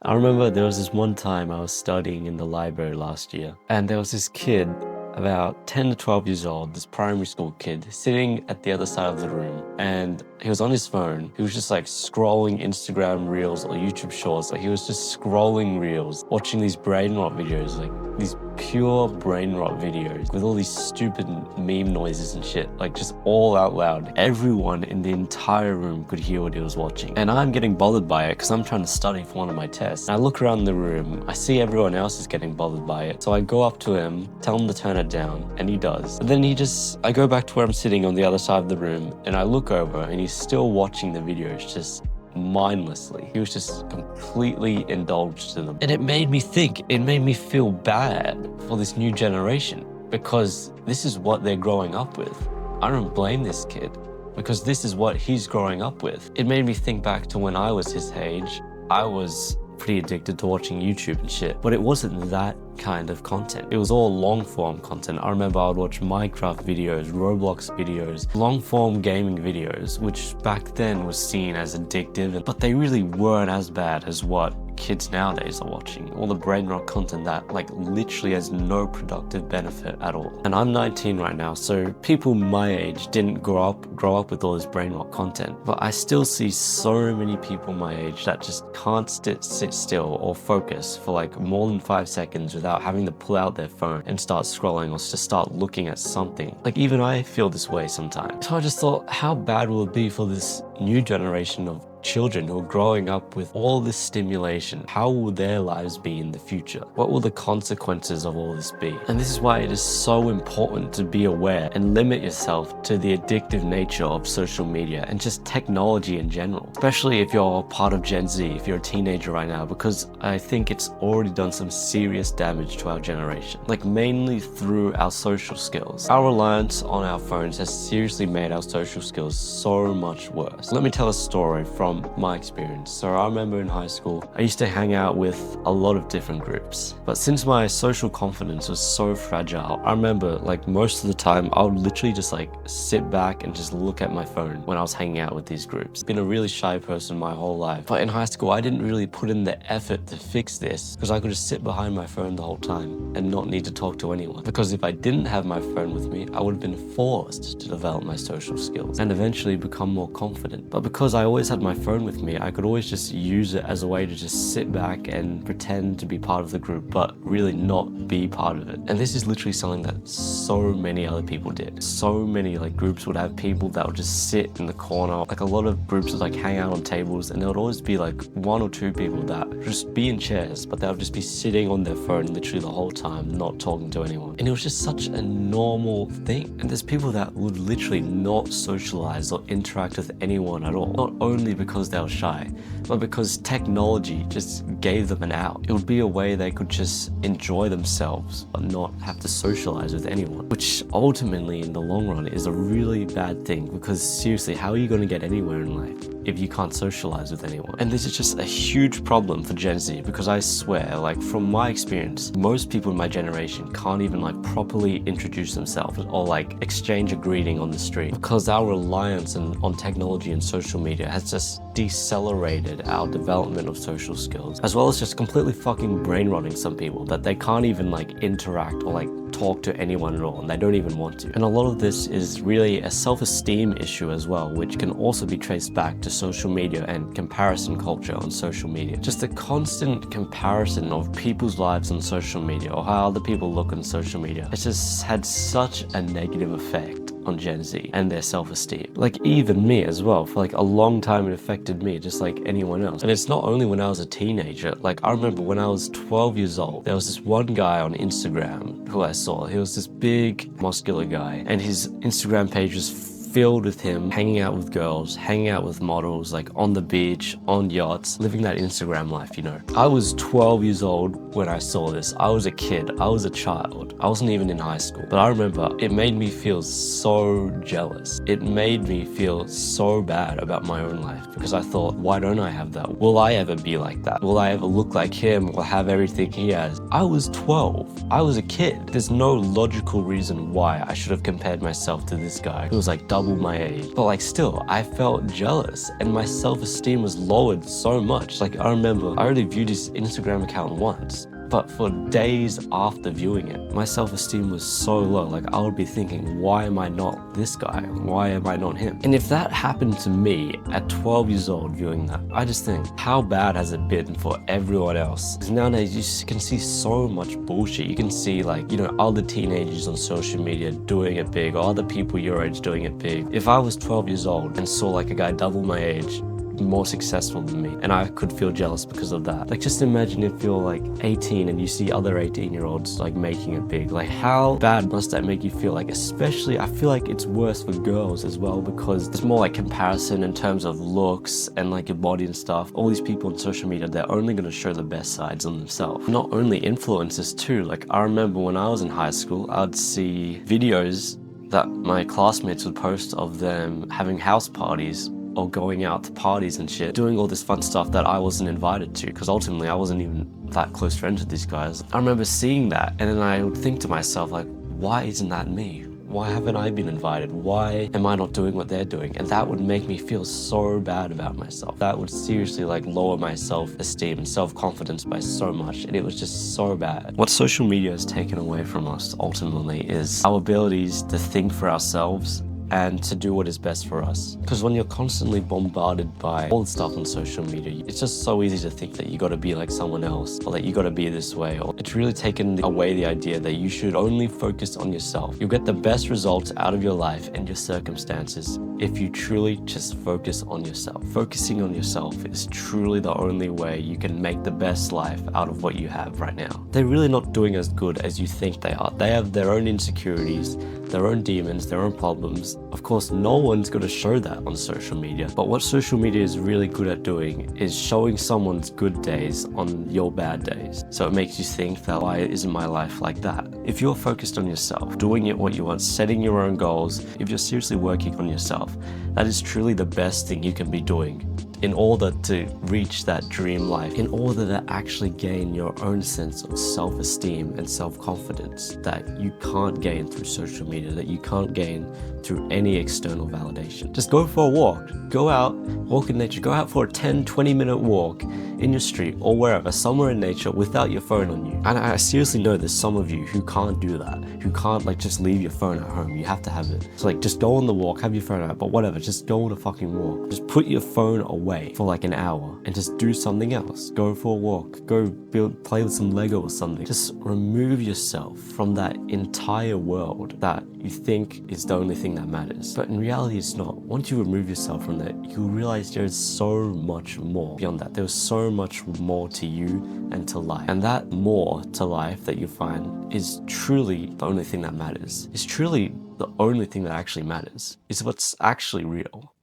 I remember there was this one time I was studying in the library last year, and there was this kid about 10 to 12 years old, this primary school kid, sitting at the other side of the room, and he was on his phone. He was just like scrolling Instagram reels or YouTube shorts. Like he was just scrolling reels, watching these brain rot videos, like these pure brain rot videos with all these stupid meme noises and shit, like just all out loud. Everyone in the entire room could hear what he was watching. And I'm getting bothered by it because I'm trying to study for one of my tests. And I look around the room, I see everyone else is getting bothered by it. So I go up to him, tell him to turn it down, and he does. But then I go back to where I'm sitting on the other side of the room, and I look over and he's still watching the videos just mindlessly. He was just completely indulged in them. And it made me think, it made me feel bad for this new generation because this is what they're growing up with. I don't blame this kid because this is what he's growing up with. It made me think back to when I was his age. I was pretty addicted to watching YouTube and shit, but it wasn't that kind of content. It was all long form content. I remember I would watch Minecraft videos, Roblox videos, long form gaming videos, which back then was seen as addictive, but they really weren't as bad as what kids nowadays are watching. All the brain rot content that like literally has no productive benefit at all. And I'm 19 right now, so people my age didn't grow up with all this brain rot content, but I still see so many people my age that just can't sit still or focus for like more than 5 seconds without having to pull out their phone and start scrolling or just start looking at something. Like even I feel this way sometimes. So I just thought, how bad will it be for this new generation of children who are growing up with all this stimulation? How will their lives be in the future? What will the consequences of all this be? And this is why it is so important to be aware and limit yourself to the addictive nature of social media and just technology in general, especially if you're part of Gen Z, if you're a teenager right now, because I think it's already done some serious damage to our generation, like mainly through our social skills. Our reliance on our phones has seriously made our social skills so much worse. Let me tell a story from my experience. So I remember in high school, I used to hang out with a lot of different groups. But since my social confidence was so fragile, I remember like most of the time, I would literally just like sit back and just look at my phone when I was hanging out with these groups. I've been a really shy person my whole life. But in high school, I didn't really put in the effort to fix this because I could just sit behind my phone the whole time and not need to talk to anyone. Because if I didn't have my phone with me, I would have been forced to develop my social skills and eventually become more confident. But because I always had my phone with me, I could always just use it as a way to just sit back and pretend to be part of the group, but really not be part of it. And this is literally something that so many other people did. So many like groups would have people that would just sit in the corner. Like a lot of groups would like hang out on tables, and there would always be like 1 or 2 people that would just be in chairs, but they would just be sitting on their phone literally the whole time, not talking to anyone. And it was just such a normal thing. And there's people that would literally not socialize or interact with anyone at all. Not only because they were shy, but because technology just gave them an out. It would be a way they could just enjoy themselves but not have to socialize with anyone, which ultimately in the long run is a really bad thing, because seriously, how are you going to get anywhere in life if you can't socialize with anyone? And this is just a huge problem for Gen Z, because I swear, like from my experience, most people in my generation can't even like properly introduce themselves or like exchange a greeting on the street, because our reliance on technology and social media has just decelerated our development of social skills, as well as just completely fucking brain rotting some people that they can't even like interact or like talk to anyone at all, and they don't even want to. And a lot of this is really a self-esteem issue as well, which can also be traced back to social media and comparison culture on social media. Just the constant comparison of people's lives on social media or how other people look on social media, it's just had such a negative effect on Gen Z and their self-esteem. Like even me as well, for like a long time it affected me just like anyone else. And it's not only when I was a teenager. Like I remember when I was 12 years old, there was this one guy on Instagram who I saw. He was this big muscular guy, and his Instagram page was filled with him hanging out with girls, hanging out with models, like on the beach, on yachts, living that Instagram life, you know. I was 12 years old when I saw this. I was a kid, I was a child. I wasn't even in high school. But I remember it made me feel so jealous. It made me feel so bad about my own life, because I thought, why don't I have that? Will I ever be like that? Will I ever look like him or have everything he has? I was 12. I was a kid. There's no logical reason why I should have compared myself to this guy who was like double my age. But like still, I felt jealous and my self-esteem was lowered so much. Like I remember I only viewed his Instagram account once, but for days after viewing it, my self-esteem was so low. Like I would be thinking, why am I not this guy? Why am I not him? And if that happened to me at 12 years old viewing that, I just think, how bad has it been for everyone else? Because nowadays you can see so much bullshit. You can see like, you know, other teenagers on social media doing it big, or other people your age doing it big. If I was 12 years old and saw like a guy double my age, more successful than me, and I could feel jealous because of that. Like just imagine if you're like 18 and you see other 18-year-olds like making it big. Like how bad must that make you feel? Like especially I feel like it's worse for girls as well, because it's more like comparison in terms of looks and like your body and stuff. All these people on social media, they're only going to show the best sides on themselves. Not only influencers too. Like I remember when I was in high school, I'd see videos that my classmates would post of them having house parties or going out to parties and shit, doing all this fun stuff that I wasn't invited to, because ultimately I wasn't even that close friends with these guys. I remember seeing that, and then I would think to myself like, why isn't that me? Why haven't I been invited? Why am I not doing what they're doing? And that would make me feel so bad about myself. That would seriously like lower my self-esteem and self-confidence by so much, and it was just so bad. What social media has taken away from us ultimately is our abilities to think for ourselves and to do what is best for us. Because when you're constantly bombarded by all the stuff on social media, it's just so easy to think that you gotta be like someone else, or that you gotta be this way, or it's really taken away the idea that you should only focus on yourself. You'll get the best results out of your life and your circumstances if you truly just focus on yourself. Focusing on yourself is truly the only way you can make the best life out of what you have right now. They're really not doing as good as you think they are. They have their own insecurities, their own demons, their own problems. Of course, no one's going to show that on social media, but what social media is really good at doing is showing someone's good days on your bad days. So it makes you think that, why isn't my life like that? If you're focused on yourself, doing it what you want, setting your own goals, if you're seriously working on yourself, that is truly the best thing you can be doing in order to reach that dream life, in order to actually gain your own sense of self-esteem and self-confidence that you can't gain through social media, that you can't gain through any external validation. Just go for a walk. Go out, walk in nature. Go out for a 10-20 minute walk in your street or wherever, somewhere in nature without your phone on you. And I seriously know there's some of you who can't do that, who can't like just leave your phone at home. You have to have it. So like just go on the walk, have your phone out, but whatever, just go on a fucking walk. Just put your phone away for like an hour and just do something else. Go for a walk, go play with some Lego or something. Just remove yourself from that entire world that you think is the only thing that matters. But in reality, it's not. Once you remove yourself from that, you'll realize there's so much more beyond that. There's so much more to you and to life. And that more to life that you find is truly the only thing that matters. It's truly the only thing that actually matters. It's what's actually real.